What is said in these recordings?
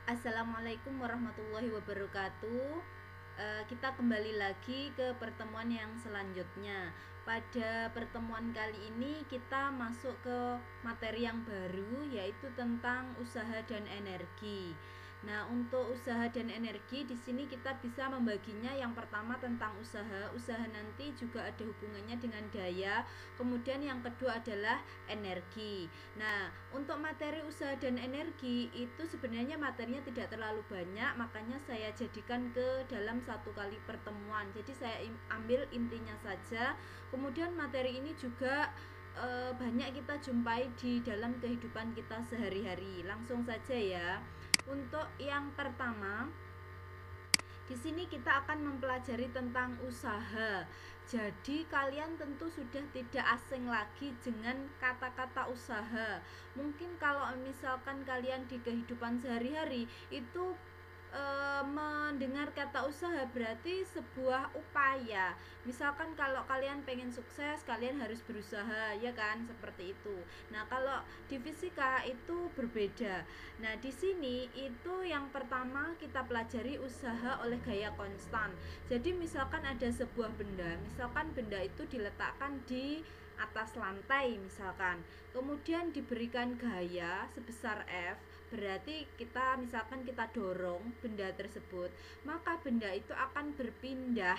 Assalamualaikum warahmatullahi wabarakatuh. Kita kembali lagi ke pertemuan yang selanjutnya. Pada pertemuan kali ini kita masuk ke materi yang baru, yaitu tentang usaha dan energi. Nah, untuk usaha dan energi di sini kita bisa membaginya. Yang pertama tentang usaha. Usaha nanti juga ada hubungannya dengan daya. Kemudian yang kedua adalah energi. Nah, untuk materi usaha dan energi itu sebenarnya materinya tidak terlalu banyak, makanya saya jadikan ke dalam satu kali pertemuan. Jadi saya ambil intinya saja. Kemudian materi ini juga banyak kita jumpai di dalam kehidupan kita sehari-hari. Langsung saja ya. Untuk yang pertama, di sini kita akan mempelajari tentang usaha. Jadi kalian tentu sudah tidak asing lagi dengan kata-kata usaha. Mungkin kalau misalkan kalian di kehidupan sehari-hari itu mendengar kata usaha berarti sebuah upaya. Misalkan kalau kalian pengen sukses, kalian harus berusaha, ya kan? Seperti itu. Nah, kalau di fisika itu berbeda. Nah, di sini itu yang pertama kita pelajari usaha oleh gaya konstan. Jadi misalkan ada sebuah benda, misalkan benda itu diletakkan di atas lantai misalkan, kemudian diberikan gaya sebesar F, berarti kita dorong benda tersebut, maka benda itu akan berpindah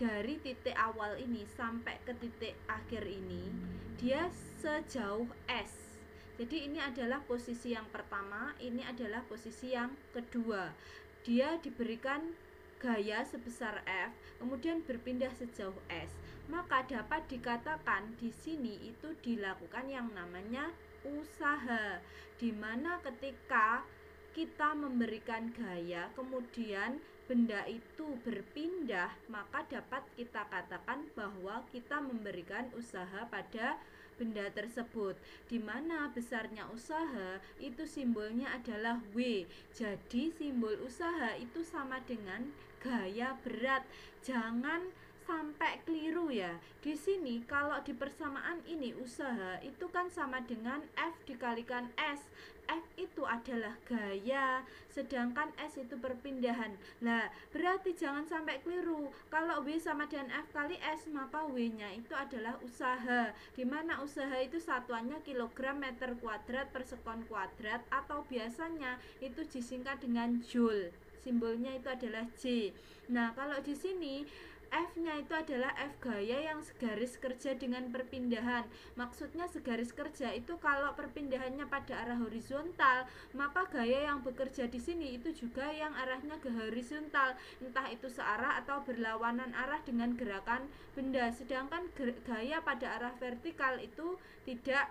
dari titik awal ini sampai ke titik akhir ini, dia sejauh S. Jadi ini adalah posisi yang pertama, ini adalah posisi yang kedua. Dia diberikan gaya sebesar F, kemudian berpindah sejauh S. Maka dapat dikatakan di sini itu dilakukan yang namanya usaha, dimana ketika kita memberikan gaya kemudian benda itu berpindah, maka dapat kita katakan bahwa kita memberikan usaha pada benda tersebut, dimana besarnya usaha itu simbolnya adalah W. Jadi simbol usaha itu sama dengan gaya berat. Jangan sampai keliru ya. Di sini kalau di persamaan ini usaha itu kan sama dengan F dikalikan S. F itu adalah gaya, sedangkan S itu perpindahan. Nah, berarti jangan sampai keliru. Kalau W sama dengan F kali S, maka W-nya itu adalah usaha. Dimana usaha itu satuannya kilogram meter kuadrat per sekon kuadrat, atau biasanya itu disingkat dengan joule. Simbolnya itu adalah J. Nah, kalau di sini F-nya itu adalah F gaya yang segaris kerja dengan perpindahan. Maksudnya segaris kerja itu kalau perpindahannya pada arah horizontal, maka gaya yang bekerja di sini itu juga yang arahnya ke horizontal, entah itu searah atau berlawanan arah dengan gerakan benda. Sedangkan gaya pada arah vertikal itu tidak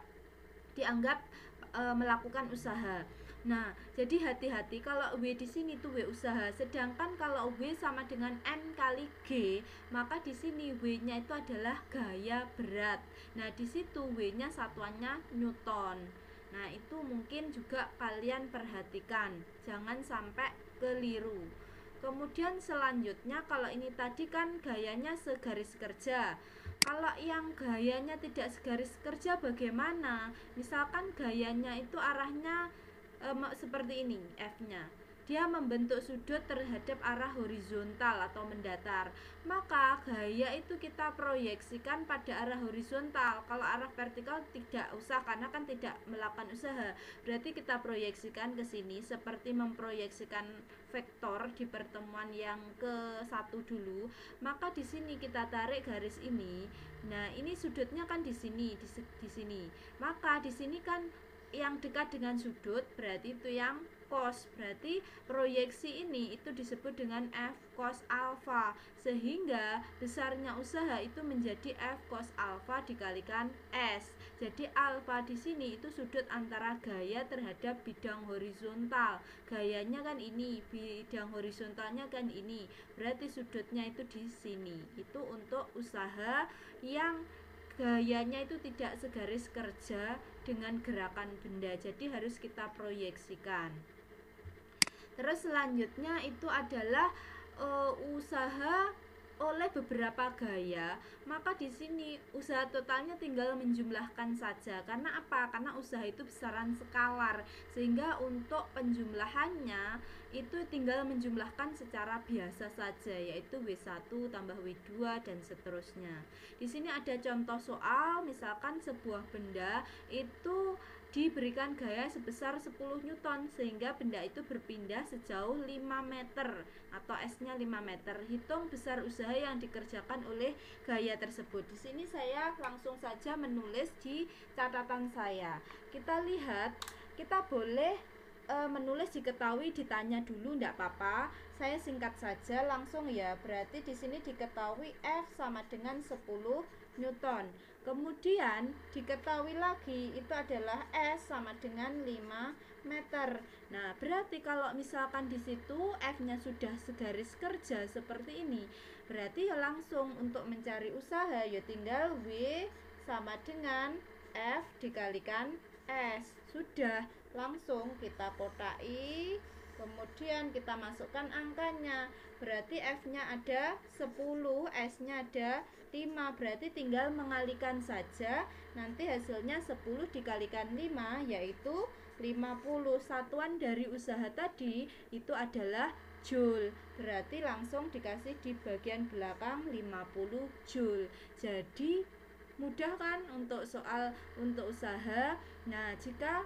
dianggap melakukan usaha. Nah, jadi hati-hati kalau W di sini tuh W usaha, sedangkan kalau W sama dengan N kali G, maka di sini W-nya itu adalah gaya berat. Nah, di situ W-nya satuannya Newton. Nah, itu mungkin juga kalian perhatikan, jangan sampai keliru. Kemudian selanjutnya kalau ini tadi kan gayanya segaris kerja. Kalau yang gayanya tidak segaris kerja bagaimana? Misalkan gayanya itu arahnya seperti ini F-nya. Dia membentuk sudut terhadap arah horizontal atau mendatar. Maka gaya itu kita proyeksikan pada arah horizontal. Kalau arah vertikal tidak usah karena kan tidak melakukan usaha. Berarti kita proyeksikan ke sini seperti memproyeksikan vektor di pertemuan yang ke-1 dulu. Maka di sini kita tarik garis ini. Nah, ini sudutnya kan di sini, di sini. Maka di sini kan yang dekat dengan sudut berarti itu yang cos, berarti proyeksi ini itu disebut dengan F cos alpha, sehingga besarnya usaha itu menjadi F cos alpha dikalikan S. Jadi alpha di sini itu sudut antara gaya terhadap bidang horizontal. Gayanya kan ini, bidang horizontalnya kan ini, berarti sudutnya itu di sini. Itu untuk usaha yang gayanya itu tidak segaris kerja dengan gerakan benda, jadi harus kita proyeksikan. Terus selanjutnya itu adalah usaha oleh beberapa gaya, maka di sini usaha totalnya tinggal menjumlahkan saja. Karena apa? Karena usaha itu besaran skalar, sehingga untuk penjumlahannya itu tinggal menjumlahkan secara biasa saja, yaitu W1 tambah W2 dan seterusnya. Di sini ada contoh soal, misalkan sebuah benda itu diberikan gaya sebesar 10 Newton sehingga benda itu berpindah sejauh 5 meter atau S-nya 5 meter. Hitung besar usaha yang dikerjakan oleh gaya tersebut. Di sini saya langsung saja menulis di catatan saya. Kita lihat, kita boleh menulis diketahui ditanya dulu, enggak apa-apa. Saya singkat saja langsung ya. Berarti di sini diketahui F sama dengan 10 Newton. Kemudian diketahui lagi itu adalah S sama dengan 5 meter. Nah, berarti kalau misalkan di situ F-nya sudah segaris kerja seperti ini, berarti ya langsung untuk mencari usaha ya tinggal W sama dengan F dikalikan S. Sudah, langsung kita kotai, kemudian kita masukkan angkanya. Berarti F-nya ada 10, S-nya ada 5, berarti tinggal mengalikan saja. Nanti hasilnya 10 dikalikan 5 yaitu 50. Satuan dari usaha tadi itu adalah Joule. Berarti langsung dikasih di bagian belakang 50 Joule. Jadi mudah kan untuk soal untuk usaha. Nah, jika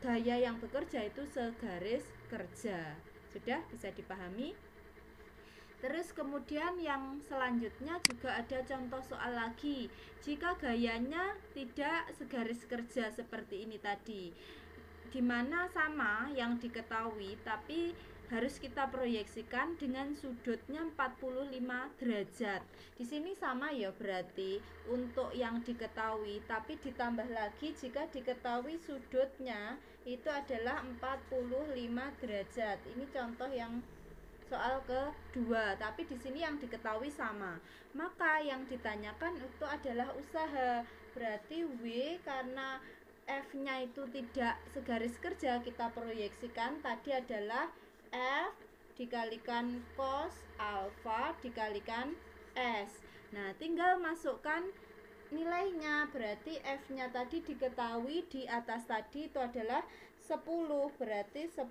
gaya yang bekerja itu segaris kerja, sudah bisa dipahami. Terus kemudian yang selanjutnya juga ada contoh soal lagi. Jika gayanya tidak segaris kerja seperti ini tadi, dimana sama yang diketahui tapi harus kita proyeksikan dengan sudutnya 45 derajat. Di sini sama ya, berarti untuk yang diketahui tapi ditambah lagi jika diketahui sudutnya itu adalah 45 derajat. Ini contoh yang soal kedua, tapi di sini yang diketahui sama. Maka yang ditanyakan itu adalah usaha. Berarti W karena F-nya itu tidak segaris kerja, kita proyeksikan tadi adalah F dikalikan cos alfa dikalikan S. Nah, tinggal masukkan nilainya. Berarti F-nya tadi diketahui di atas tadi itu adalah 10, berarti 10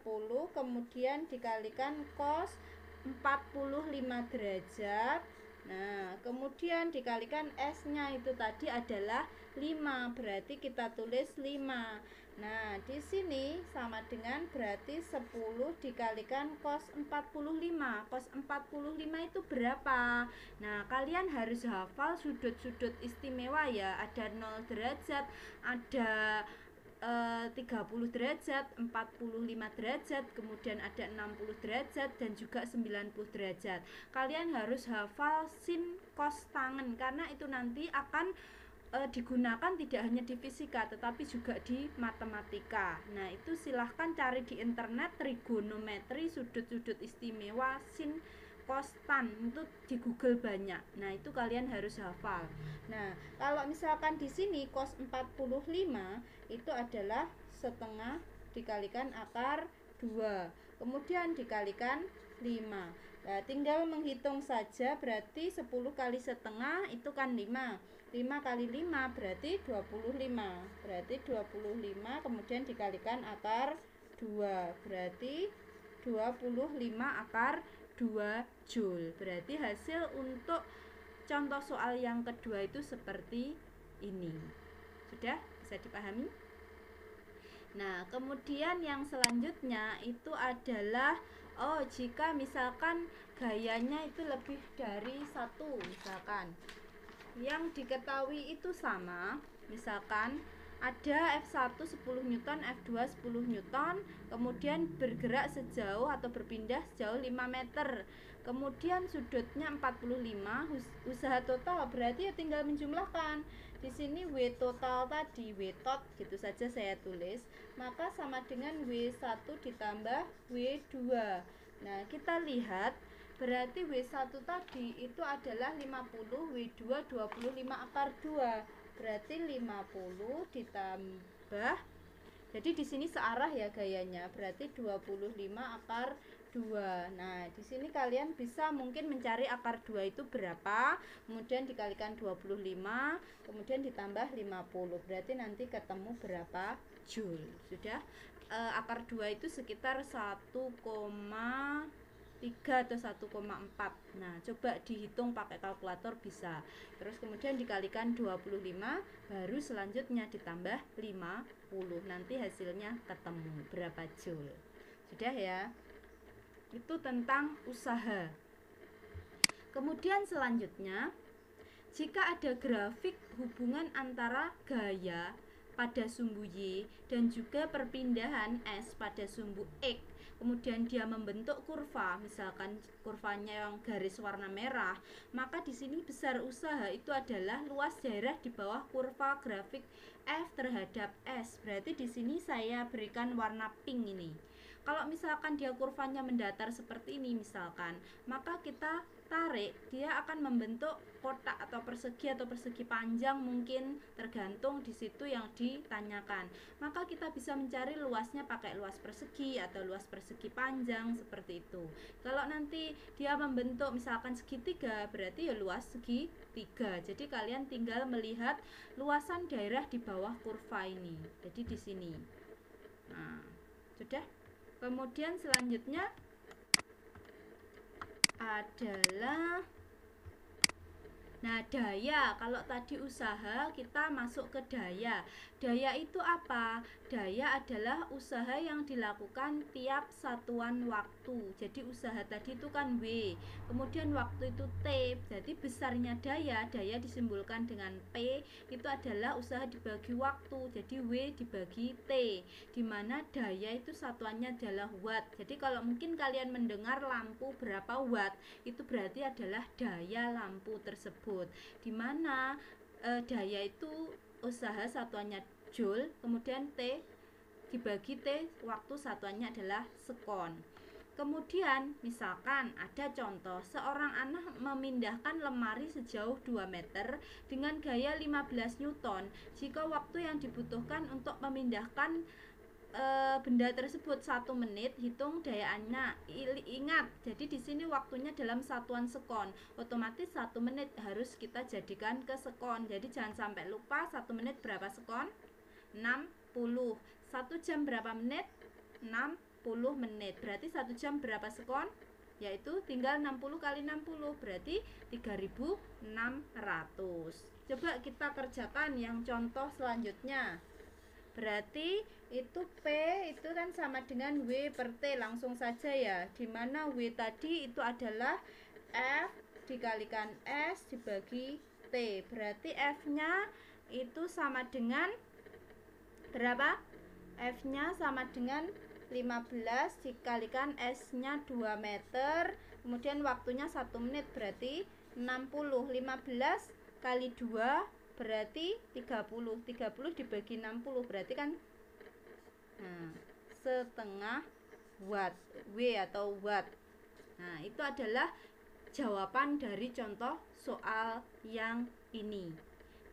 kemudian dikalikan cos 45 derajat. Nah, kemudian dikalikan S-nya itu tadi adalah 5, berarti kita tulis 5. Nah, di sini sama dengan berarti 10 dikalikan cos 45. Cos 45 itu berapa? Nah, kalian harus hafal sudut-sudut istimewa ya. Ada 0 derajat, ada 30 derajat, 45 derajat, kemudian ada 60 derajat dan juga 90 derajat. Kalian harus hafal sin cos tangen karena itu nanti akan digunakan tidak hanya di fisika tetapi juga di matematika. Nah, itu silahkan cari di internet trigonometri sudut-sudut istimewa sin cos tan, itu di Google banyak. Nah, itu kalian harus hafal. Nah, kalau misalkan di sini cos 45 itu adalah setengah dikalikan akar 2, kemudian dikalikan 5. Nah, tinggal menghitung saja, berarti 10 kali setengah itu kan 5. 5 kali 5 berarti 25. Berarti 25 kemudian dikalikan akar 2. Berarti 25 akar 2 Joule. Berarti hasil untuk contoh soal yang kedua itu seperti ini. Sudah bisa dipahami? Nah, kemudian yang selanjutnya itu adalah jika misalkan gayanya itu lebih dari 1, misalkan yang diketahui itu sama, misalkan ada F1 10 Newton, F2 10 Newton, kemudian bergerak sejauh atau berpindah sejauh 5 meter. Kemudian sudutnya 45, usaha total berarti ya tinggal menjumlahkan. Di sini W total tadi, W tot gitu saja saya tulis, maka sama dengan W1 ditambah W2. Nah, kita lihat berarti W1 tadi itu adalah 50, W2 25 akar 2. Berarti 50 ditambah Jadi di sini searah ya gayanya, berarti 25 akar 2. Nah, di sini kalian bisa mungkin mencari akar 2 itu berapa, kemudian dikalikan 25, kemudian ditambah 50. Berarti nanti ketemu berapa joule. Sudah. Akar 2 itu sekitar 1,3 atau 1,4. Nah, coba dihitung pakai kalkulator bisa. Terus kemudian dikalikan 25, baru selanjutnya ditambah 50. Nanti hasilnya ketemu berapa joule. Sudah ya. Itu tentang usaha. Kemudian selanjutnya, jika ada grafik hubungan antara gaya pada sumbu Y dan juga perpindahan S pada sumbu X, kemudian dia membentuk kurva, misalkan kurvanya yang garis warna merah, maka di sini besar usaha itu adalah luas daerah di bawah kurva grafik F terhadap S. Berarti di sini saya berikan warna pink ini. Kalau misalkan dia kurvanya mendatar seperti ini misalkan, maka kita tarik, dia akan membentuk kotak atau persegi panjang, mungkin tergantung di situ yang ditanyakan. Maka kita bisa mencari luasnya pakai luas persegi atau luas persegi panjang seperti itu. Kalau nanti dia membentuk misalkan segitiga, berarti ya luas segitiga. Jadi kalian tinggal melihat luasan daerah di bawah kurva ini. Jadi di sini. Nah, sudah. Kemudian selanjutnya adalah daya. Kalau tadi usaha, kita masuk ke daya. Daya itu apa? Daya adalah usaha yang dilakukan tiap satuan waktu. Jadi usaha tadi itu kan W, kemudian waktu itu T. Jadi besarnya daya disimbolkan dengan P, itu adalah usaha dibagi waktu. Jadi W dibagi T, dimana daya itu satuannya adalah watt. Jadi kalau mungkin kalian mendengar lampu berapa watt, itu berarti adalah daya lampu tersebut. Dimana daya itu usaha satuannya joule, kemudian T dibagi T, waktu satuannya adalah sekon. Kemudian misalkan ada contoh, seorang anak memindahkan lemari sejauh 2 meter dengan gaya 15 Newton. Jika waktu yang dibutuhkan untuk memindahkan benda tersebut 1 menit, hitung dayaannya. Ingat, jadi di sini waktunya dalam satuan sekon. Otomatis 1 menit harus kita jadikan ke sekon. Jadi jangan sampai lupa, 1 menit berapa sekon? 60. 1 jam berapa menit? 60 menit. Berarti 1 jam berapa sekon? Yaitu tinggal 60 kali 60, berarti 3600. Coba kita kerjakan yang contoh selanjutnya. Berarti itu P itu kan sama dengan W per T, langsung saja ya. Dimana W tadi itu adalah F dikalikan S dibagi T. Berarti F nya itu sama dengan berapa? F nya sama dengan 15 dikalikan S nya 2 meter, kemudian waktunya 1 menit, berarti 60. 15 kali 2 berarti 30. 30 dibagi 60 berarti kan setengah watt, W atau watt. Nah, itu adalah jawaban dari contoh soal yang ini.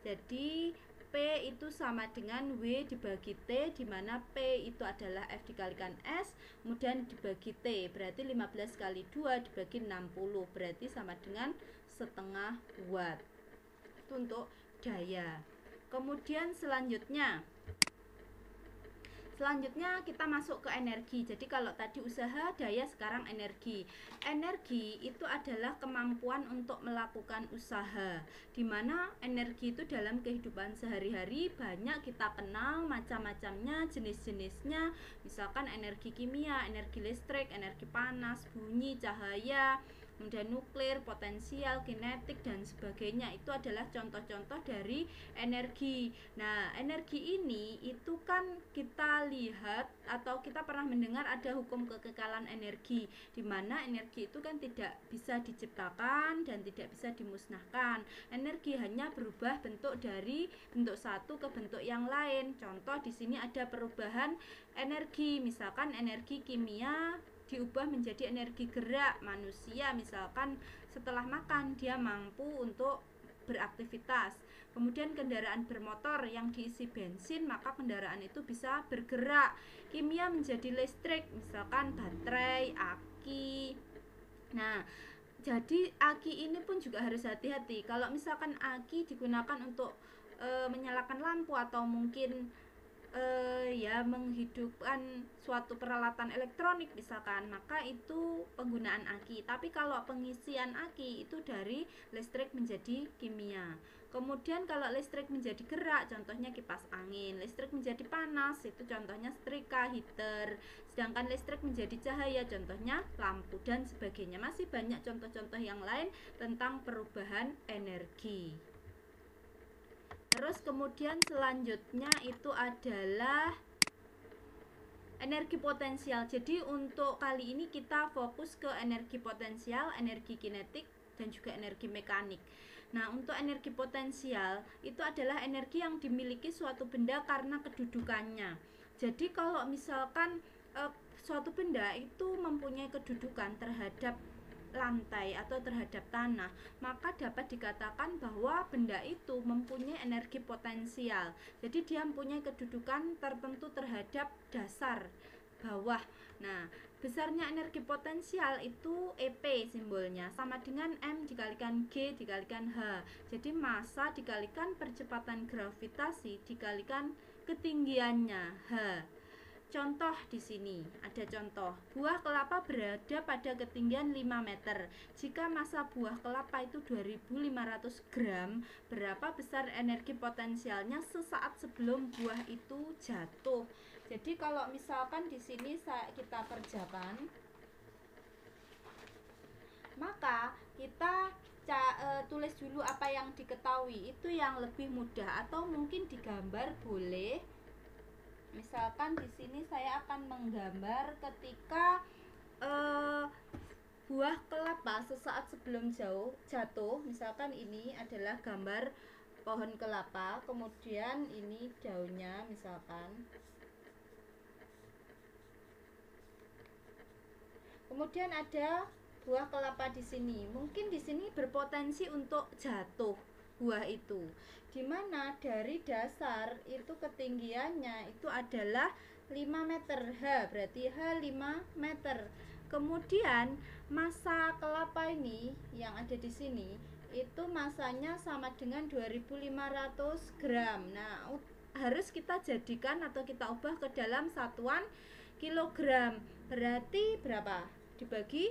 Jadi P itu sama dengan W dibagi T, di mana P itu adalah F dikalikan S, kemudian dibagi T, berarti 15 kali 2 dibagi 60, berarti sama dengan setengah watt. Itu untuk daya. Kemudian selanjutnya kita masuk ke energi. Jadi kalau tadi usaha, daya, sekarang energi. Energi itu adalah kemampuan untuk melakukan usaha, dimana energi itu dalam kehidupan sehari-hari banyak kita kenal macam-macamnya, jenis-jenisnya. Misalkan energi kimia, energi listrik, energi panas, bunyi, cahaya, kemudian nuklir, potensial, kinetik, dan sebagainya. Itu adalah contoh-contoh dari energi. Nah, energi ini itu kan kita lihat atau kita pernah mendengar ada hukum kekekalan energi, di mana energi itu kan tidak bisa diciptakan dan tidak bisa dimusnahkan. Energi hanya berubah bentuk dari bentuk satu ke bentuk yang lain. Contoh di sini ada perubahan energi, misalkan energi kimia diubah menjadi energi gerak. Manusia misalkan setelah makan dia mampu untuk beraktivitas. Kemudian kendaraan bermotor yang diisi bensin, maka kendaraan itu bisa bergerak. Kimia menjadi listrik, misalkan baterai, aki. Nah, jadi aki ini pun juga harus hati-hati. Kalau misalkan aki digunakan untuk menyalakan lampu atau mungkin ya menghidupkan suatu peralatan elektronik misalkan, maka itu penggunaan aki. Tapi kalau pengisian aki itu dari listrik menjadi kimia. Kemudian kalau listrik menjadi gerak, contohnya kipas angin. Listrik menjadi panas, itu contohnya setrika, heater. Sedangkan listrik menjadi cahaya, contohnya lampu dan sebagainya. Masih banyak contoh-contoh yang lain tentang perubahan energi. Terus kemudian selanjutnya itu adalah energi potensial. Jadi untuk kali ini kita fokus ke energi potensial, energi kinetik, dan juga energi mekanik. Nah, untuk energi potensial itu adalah energi yang dimiliki suatu benda karena kedudukannya. Jadi kalau misalkan suatu benda itu mempunyai kedudukan terhadap lantai atau terhadap tanah, maka dapat dikatakan bahwa benda itu mempunyai energi potensial. Jadi dia mempunyai kedudukan tertentu terhadap dasar bawah. Nah, besarnya energi potensial itu EP simbolnya, sama dengan M dikalikan G dikalikan H. Jadi massa dikalikan percepatan gravitasi dikalikan ketinggiannya H. Contoh di sini ada contoh, buah kelapa berada pada ketinggian 5 meter. Jika massa buah kelapa itu 2500 gram, berapa besar energi potensialnya sesaat sebelum buah itu jatuh? Jadi kalau misalkan di sini kita kerjakan, maka kita tulis dulu apa yang diketahui, itu yang lebih mudah, atau mungkin digambar boleh. Misalkan di sini saya akan menggambar ketika buah kelapa sesaat sebelum jatuh. Misalkan ini adalah gambar pohon kelapa, kemudian ini daunnya misalkan. Kemudian ada buah kelapa di sini. Mungkin di sini berpotensi untuk jatuh buah itu, dimana dari dasar itu ketinggiannya itu adalah 5 meter. H berarti H 5 meter. Kemudian massa kelapa ini yang ada di sini itu massanya sama dengan 2500 gram. Nah, harus kita jadikan atau kita ubah ke dalam satuan kilogram. Berarti berapa? Dibagi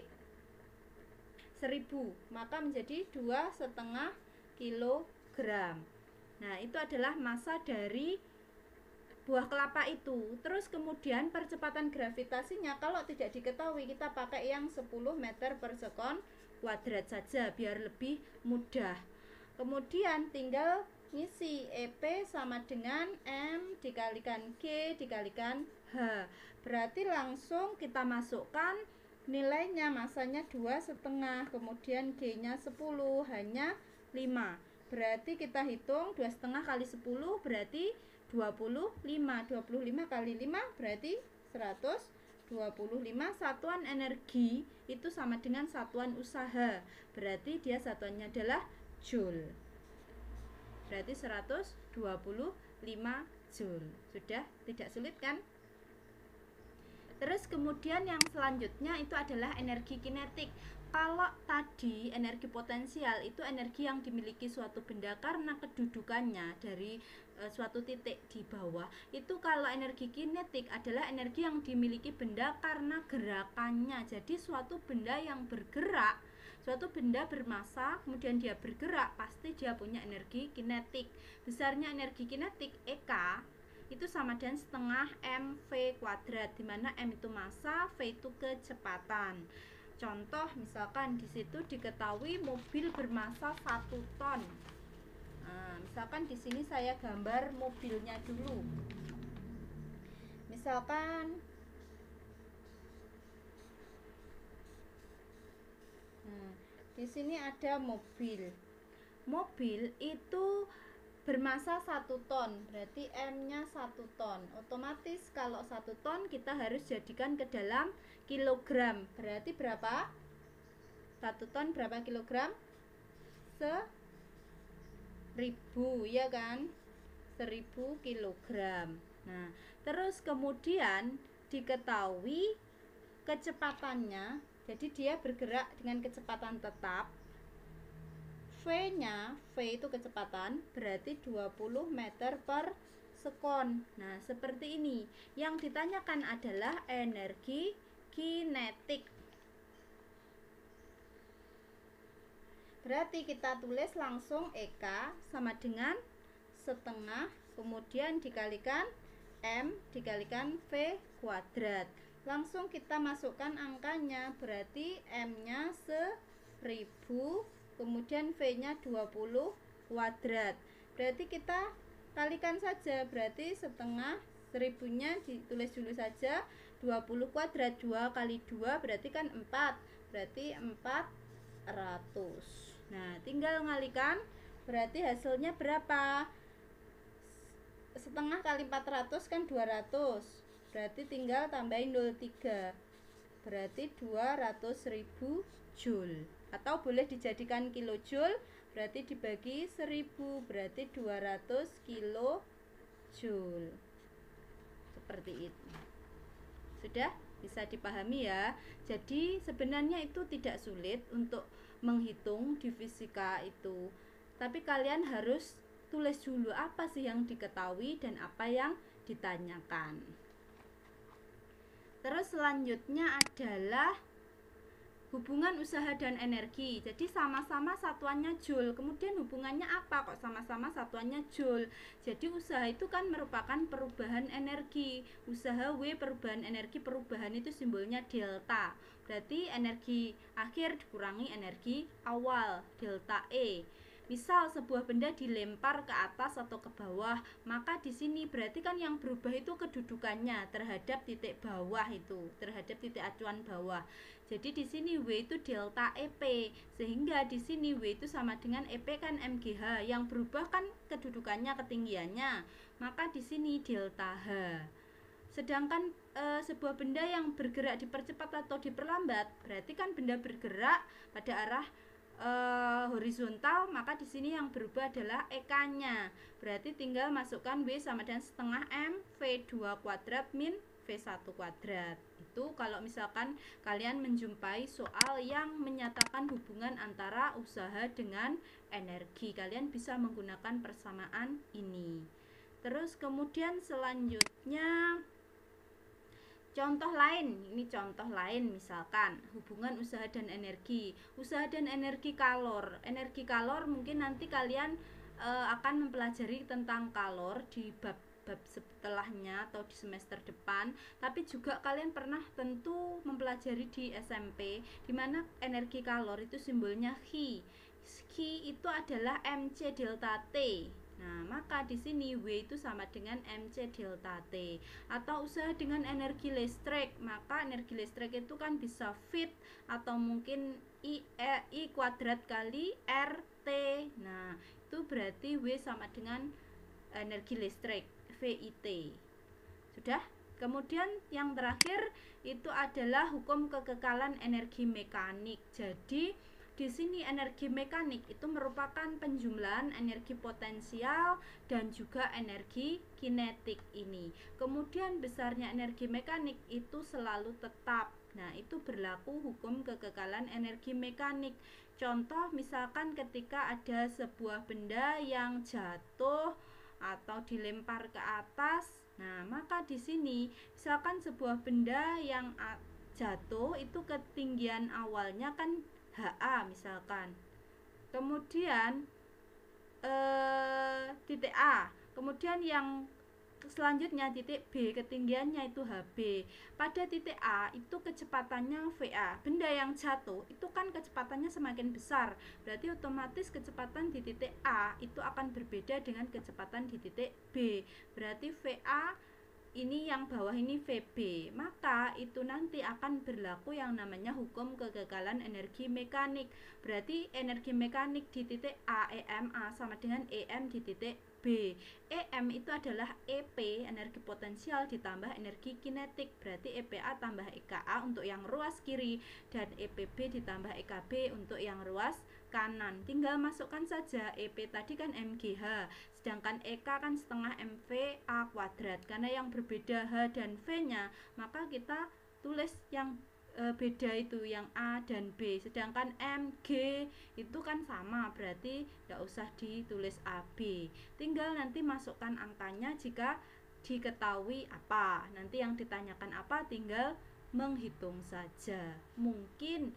1000, maka menjadi 2,5 kilogram. Nah, itu adalah massa dari buah kelapa itu. Terus kemudian percepatan gravitasinya kalau tidak diketahui, kita pakai yang 10 meter per sekon kuadrat saja biar lebih mudah. Kemudian tinggal ngisi EP sama dengan M dikalikan G dikalikan H. Berarti langsung kita masukkan nilainya, masanya 2,5, kemudian G-nya 10, H-nya 5. Berarti kita hitung 2,5 kali 10 berarti 25. 25 kali 5 berarti 125. Satuan energi itu sama dengan satuan usaha. Berarti dia satuannya adalah joule. Berarti 125 joule. Sudah tidak sulit kan? Terus kemudian yang selanjutnya itu adalah energi kinetik. Kalau tadi energi potensial itu energi yang dimiliki suatu benda karena kedudukannya dari suatu titik di bawah. Itu kalau energi kinetik adalah energi yang dimiliki benda karena gerakannya. Jadi suatu benda yang bergerak, suatu benda bermassa kemudian dia bergerak, pasti dia punya energi kinetik. Besarnya energi kinetik EK itu sama dengan setengah mv kuadrat, dimana m itu massa, v itu kecepatan. Contoh misalkan di situ diketahui mobil bermassa 1 ton. Nah, misalkan di sini saya gambar mobilnya dulu. Misalkan di sini ada mobil. Mobil itu bermassa 1 ton, berarti M-nya 1 ton. Otomatis kalau 1 ton kita harus jadikan ke dalam kilogram. Berarti berapa? 1 ton berapa kilogram? ribu, ya kan? 1000 kilogram. Nah, terus kemudian diketahui kecepatannya, jadi dia bergerak dengan kecepatan tetap. V-nya, V itu kecepatan, berarti 20 meter per sekon. Nah, seperti ini. Yang ditanyakan adalah energi kinetik. Berarti kita tulis langsung EK sama dengan setengah, kemudian dikalikan M dikalikan V kuadrat. Langsung kita masukkan angkanya, berarti M-nya 1000, kemudian V-nya 20 kuadrat. Berarti kita kalikan saja, berarti setengah 1000-nya ditulis dulu saja, 20 kuadrat, 2 kali 2 berarti kan 4, berarti 400. Nah, tinggal ngalikan, berarti hasilnya berapa? Setengah kali 400 kan 200, berarti tinggal tambahin 03, berarti 200.000 joule, atau boleh dijadikan kilojoule, berarti dibagi 1000, berarti 200 kilojoule. Seperti itu. Sudah bisa dipahami ya. Jadi sebenarnya itu tidak sulit untuk menghitung di fisika itu, tapi kalian harus tulis dulu apa sih yang diketahui dan apa yang ditanyakan. Terus selanjutnya adalah hubungan usaha dan energi. Jadi sama-sama satuannya joule. Kemudian hubungannya apa kok sama-sama satuannya joule? Jadi usaha itu kan merupakan perubahan energi. Usaha W perubahan energi, perubahan itu simbolnya delta. Berarti energi akhir dikurangi energi awal, delta E. Misal sebuah benda dilempar ke atas atau ke bawah, maka di sini berarti kan yang berubah itu kedudukannya terhadap titik bawah itu, terhadap titik acuan bawah. Jadi di sini W itu delta EP, sehingga di sini W itu sama dengan EP kan MGH, yang berubah kan kedudukannya, ketinggiannya, maka di sini delta H. Sedangkan sebuah benda yang bergerak dipercepat atau diperlambat, berarti kan benda bergerak pada arah horizontal, maka di sini yang berubah adalah EK-nya. Berarti tinggal masukkan W sama dengan setengah M V2 kuadrat min V1 kuadrat. Itu kalau misalkan kalian menjumpai soal yang menyatakan hubungan antara usaha dengan energi, kalian bisa menggunakan persamaan ini. Terus kemudian selanjutnya contoh lain, ini contoh lain misalkan hubungan usaha dan energi. Usaha dan energi kalor. Energi kalor mungkin nanti kalian akan mempelajari tentang kalor di bab setelahnya atau di semester depan. Tapi juga kalian pernah tentu mempelajari di SMP, di mana energi kalor itu simbolnya Chi. Chi itu adalah MC delta T. Nah, maka di sini W itu sama dengan MC delta T. Atau usaha dengan energi listrik, maka energi listrik itu kan bisa fit atau mungkin I kuadrat kali RT. Nah, itu berarti W sama dengan energi listrik, VIT. Sudah? Kemudian yang terakhir itu adalah hukum kekekalan energi mekanik. Jadi di sini energi mekanik itu merupakan penjumlahan energi potensial dan juga energi kinetik ini. Kemudian besarnya energi mekanik itu selalu tetap. Nah, itu berlaku hukum kekekalan energi mekanik. Contoh misalkan ketika ada sebuah benda yang jatuh atau dilempar ke atas. Nah, maka di sini misalkan sebuah benda yang jatuh itu ketinggian awalnya kan HA misalkan, kemudian titik A, kemudian yang selanjutnya titik B, ketinggiannya itu HB. Pada titik A itu kecepatannya VA. Benda yang jatuh itu kan kecepatannya semakin besar, berarti otomatis kecepatan di titik A itu akan berbeda dengan kecepatan di titik B. Berarti VA ini yang bawah ini VB, maka itu nanti akan berlaku yang namanya hukum kegagalan energi mekanik. Berarti energi mekanik di titik A, EMA sama dengan EM di titik B. EM itu adalah EP, energi potensial ditambah energi kinetik. Berarti EPA tambah EKA untuk yang ruas kiri dan EPB ditambah EKB untuk yang ruas kanan. Tinggal masukkan saja. EP tadi kan MGH, sedangkan EK kan setengah MVA kuadrat. Karena yang berbeda H dan V-nya, maka kita tulis yang beda itu yang A dan B, sedangkan M, G itu kan sama, berarti tidak usah ditulis AB, tinggal nanti masukkan angkanya jika diketahui apa. Nanti yang ditanyakan apa tinggal menghitung saja. Mungkin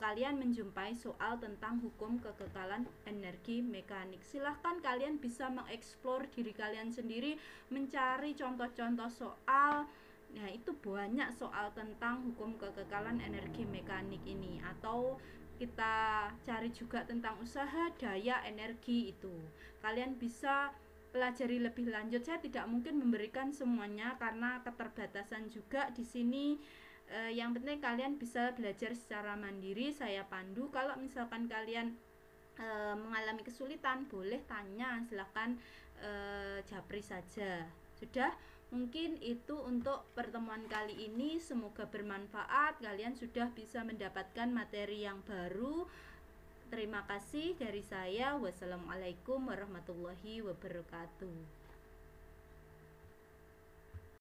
kalian menjumpai soal tentang hukum kekekalan energi mekanik. Silahkan kalian bisa mengeksplor diri kalian sendiri, mencari contoh-contoh soal. Nah, itu banyak soal tentang hukum kekekalan energi mekanik ini, atau kita cari juga tentang usaha daya energi itu. Kalian bisa pelajari lebih lanjut. Saya tidak mungkin memberikan semuanya karena keterbatasan juga di sini. Yang penting kalian bisa belajar secara mandiri, saya pandu. Kalau misalkan kalian mengalami kesulitan, boleh tanya, silahkan japri saja. Sudah, mungkin itu untuk pertemuan kali ini. Semoga bermanfaat, kalian sudah bisa mendapatkan materi yang baru. Terima kasih dari saya. Wassalamualaikum warahmatullahi wabarakatuh.